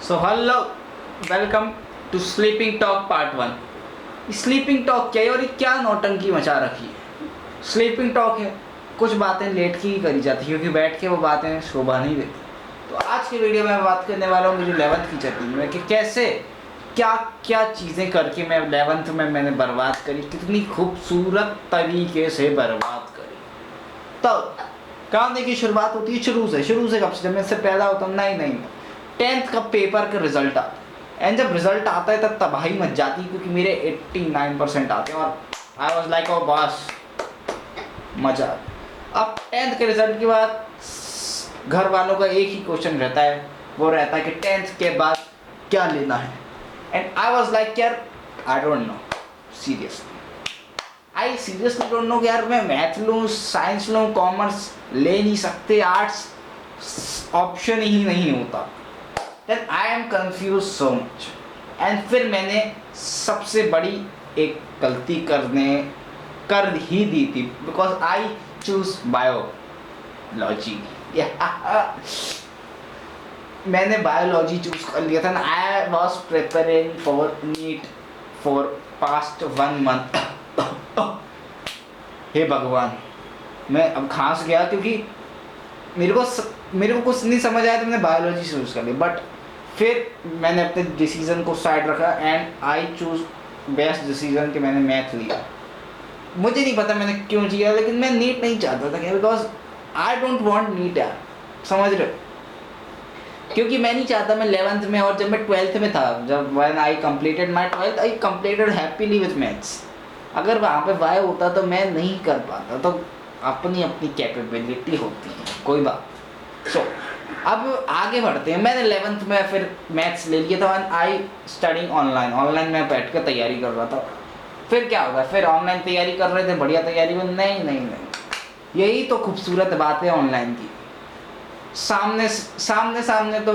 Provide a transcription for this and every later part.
So hello, welcome to sleeping talk part 1। Sleeping talk क्या है और ये क्या नौटंकी मचा रखी है। स्लीपिंग टॉक है, कुछ बातें लेट की ही करी जाती है क्योंकि बैठ के वो बातें शोभा नहीं देती। तो आज की वीडियो में मैं बात करने वाला हूँ मेरी 11th की जर्नी में कि कैसे क्या क्या चीज़ें करके मैं 11th में मैंने बर्बाद करी, कितनी खूबसूरत तरीके से बर्बाद करी। तो कहानी की शुरुआत होती है शुरू से कब से, जब मैं इससे पैदा होता हूँ। नहीं 10th का पेपर का रिजल्ट आता है एंड जब रिजल्ट आता है तब तबाही मच जाती है क्योंकि मेरे 89% आते हैं और I was like oh boss, मजा। अब 10th के रिजल्ट के बाद घर वालों का एक ही क्वेश्चन रहता है, वो रहता है कि 10th के बाद क्या लेना है। एंड आई वॉज लाइक यार I don't know, I seriously don't know कि यार मैं मैथ लूँ, साइंस लूँ, कॉमर्स ले नहीं सकते, आर्ट्स ऑप्शन ही नहीं होता। Then I am confused so much. And फिर मैंने सबसे बड़ी एक गलती कर ही दी थी because I choose biology. मैंने बायोलॉजी चूज कर लिया था ना। I was preparing for NEET for past 1 month. हे भगवान, मैं अब खांस गया क्योंकि मेरे को कुछ नहीं समझ आया तो मैंने बायोलॉजी चूज कर ली। बट फिर मैंने अपने डिसीजन को साइड रखा and I choose best decision कि मैंने मैथ लिया। मुझे नहीं पता मैंने क्यों लिया, लेकिन मैं नीट नहीं चाहता था because I don't want NEET यार, समझ रहे हो। क्योंकि मैं नहीं चाहता मैं 11th में और जब मैं 12th में था, जब when I completed my 12th I completed happily with maths. अगर वहाँ पे वाई होता तो मैं नहीं कर पाता। तो अपनी अपनी कैपेबिलिटी होती है, कोई बात। सो अब आगे बढ़ते हैं। मैंने 11th में फिर मैथ्स ले लिया था एंड आई स्टडिंग ऑनलाइन में बैठ कर तैयारी कर रहा था। फिर क्या होगा, फिर ऑनलाइन तैयारी कर रहे थे, बढ़िया तैयारी में नहीं, यही तो खूबसूरत बात है ऑनलाइन की। सामने तो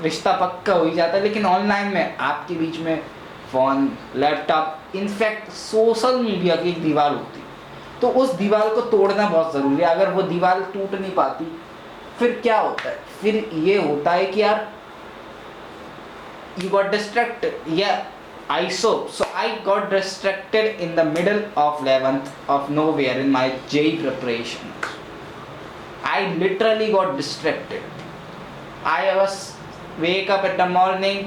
रिश्ता पक्का हो ही जाता है, लेकिन ऑनलाइन में आपके बीच में phone, laptop, in fact social media की एक दीवार होती है। तो उस दीवार को तोड़ना बहुत ज़रूरी है। अगर वो दीवार टूट नहीं पाती फिर क्या होता है, फिर ये होता है कि यार you got distracted, I got distracted in the middle of 11th of nowhere in my JEE preparation. I literally got distracted. I was wake up in the morning,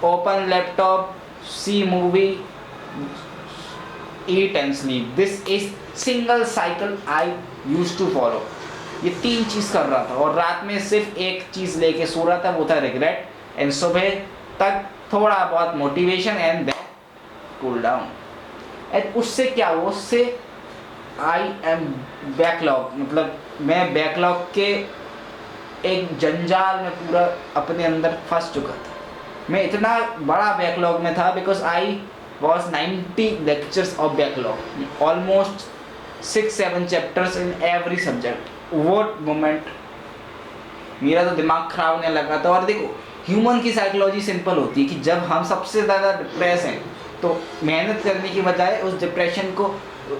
open laptop, see movie, eat and sleep. This is single cycle I used to follow. ये 3 चीज़ कर रहा था और रात में सिर्फ एक चीज़ लेके सो रहा था, वो था रिग्रेट। एंड सुबह तक थोड़ा बहुत motivation and then cool down. And उससे क्या हुआ, उससे आई एम बैकलॉग, मतलब मैं बैकलॉग के एक जंजाल में पूरा अपने अंदर फंस चुका था। मैं इतना बड़ा बैकलॉग में था because I was 90 lectures of backlog, almost 6-7 chapters in every subject. वो मोमेंट मेरा तो दिमाग खराब होने लगा था। और देखो, ह्यूमन की साइकोलॉजी सिंपल होती है कि जब हम सबसे ज़्यादा डिप्रेस हैं तो मेहनत करने की बजाय उस डिप्रेशन को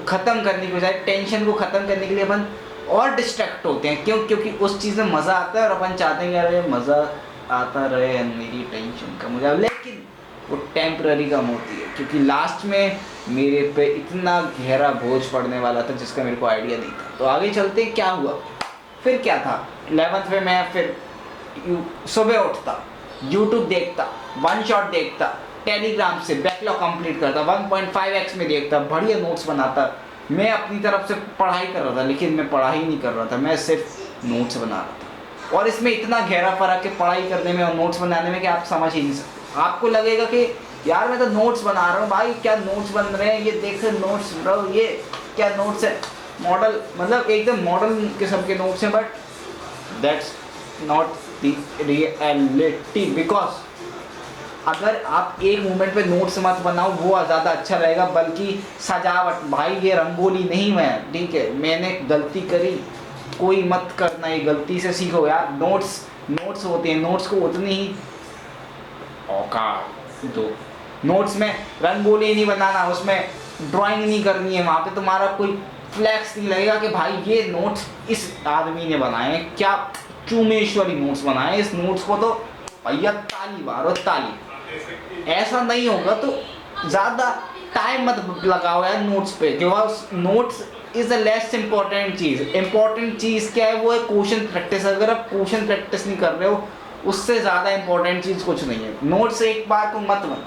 ख़त्म करने की बजाय टेंशन को ख़त्म करने के लिए अपन और डिस्ट्रैक्ट होते हैं। क्योंकि उस चीज़ में मज़ा आता है और अपन चाहते हैं कि यार ये मज़ा आता रहे, मेरी टेंशन कम हो जाए। लेकिन वो टेम्पररी कम होती है क्योंकि लास्ट में मेरे पे इतना गहरा बोझ पड़ने वाला था जिसका मेरे को आइडिया नहीं था। तो आगे चलते क्या हुआ, फिर क्या था। 11th में मैं फिर सुबह उठता, यूट्यूब देखता, वन शॉट देखता, टेलीग्राम से बैकलॉग कंप्लीट करता, 1.5x में देखता, बढ़िया नोट्स बनाता। मैं अपनी तरफ से पढ़ाई कर रहा था, लेकिन मैं पढ़ाई नहीं कर रहा था, मैं सिर्फ नोट्स बना रहा था। और इसमें इतना गहरा फर्क है पढ़ाई करने में और नोट्स बनाने में कि आप समझ ही नहीं सकते। आपको लगेगा कि यार मैं तो नोट्स बना रहा हूँ, भाई क्या नोट्स बन रहे हैं, ये देख नोट्स ब्रो, ये क्या नोट्स है, मॉडल, मतलब एकदम मॉडल किस्म के नोट्स हैं। But that's not the reality. Because अगर आप एक मोमेंट पे नोट्स मत बनाओ वो ज़्यादा अच्छा रहेगा, बल्कि सजावट, भाई ये रंगोली नहीं मैं, ठीक है, मैंने गलती करी, कोई मत करना, ये गलती से सीखो यार। नोट्स होते हैं, नोट्स को उतनी ही औकात दो। नोट्स में रंगोली नहीं बनाना, उसमें ड्राइंग नहीं करनी है, वहाँ पे तुम्हारा कोई फ्लैक्स नहीं लगेगा कि भाई ये नोट्स इस आदमी ने बनाए हैं, क्या चूमेश्वरी नोट्स बनाए। इस नोट्स को तो भैया ताली मारो ताली। ऐसा नहीं होगा तो ज़्यादा टाइम मत लगाओ यार नोट्स पे, notes is the less important चीज़। इम्पोर्टेंट चीज़ क्या है, वो है क्वेश्चन प्रैक्टिस। अगर आप क्वेश्चन प्रैक्टिस नहीं कर रहे हो, उससे ज़्यादा इम्पोर्टेंट चीज़ कुछ नहीं है। नोट्स एक बार तो मत बन,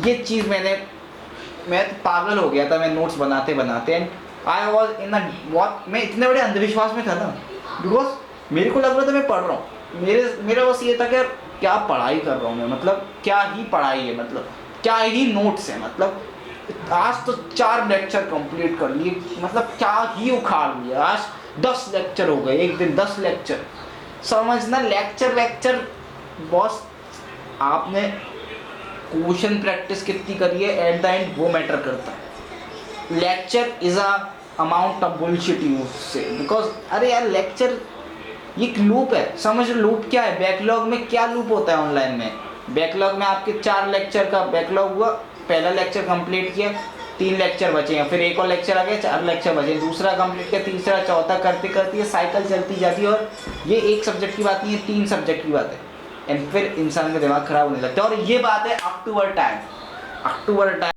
ये चीज़ मैं तो पागल हो गया था मैं नोट्स बनाते बनाते। एंड आई वॉज इन मैं इतने बड़े अंधविश्वास में था ना, बिकॉज मेरे को लग रहा था मैं पढ़ रहा हूँ, मेरा बस ये था कि यार क्या पढ़ाई कर रहा हूँ मैं, मतलब क्या ही पढ़ाई है, मतलब क्या ही नोट्स है, मतलब आज तो 4 लेक्चर कंप्लीट कर लिए, मतलब क्या ही उखाड़ लिया। आज 10 लेक्चर हो गए, एक दिन 10 लेक्चर। समझना, लेक्चर बॉस, आपने क्वेश्चन प्रैक्टिस कितनी करी है एट द एंड वो मैटर करता है। Lecture is a amount of bullshit use से, बिकॉज अरे यार लेक्चर एक लूप है। समझ लूप क्या है, बैकलॉग में क्या लूप होता है ऑनलाइन में। बैकलॉग में आपके 4 लेक्चर का बैकलॉग हुआ, पहला लेक्चर कंप्लीट किया, 3 लेक्चर बचे हैं, फिर एक और लेक्चर आ गया, 4 लेक्चर बचे, दूसरा कंप्लीट किया, तीसरा चौथा करते करते ये साइकिल चलती जाती है। और ये एक सब्जेक्ट की बात नहीं है, 3 सब्जेक्ट की बात है। एंड फिर इंसान का दिमाग खराब होने लगता है। और ये बात है अक्टूबर टाइम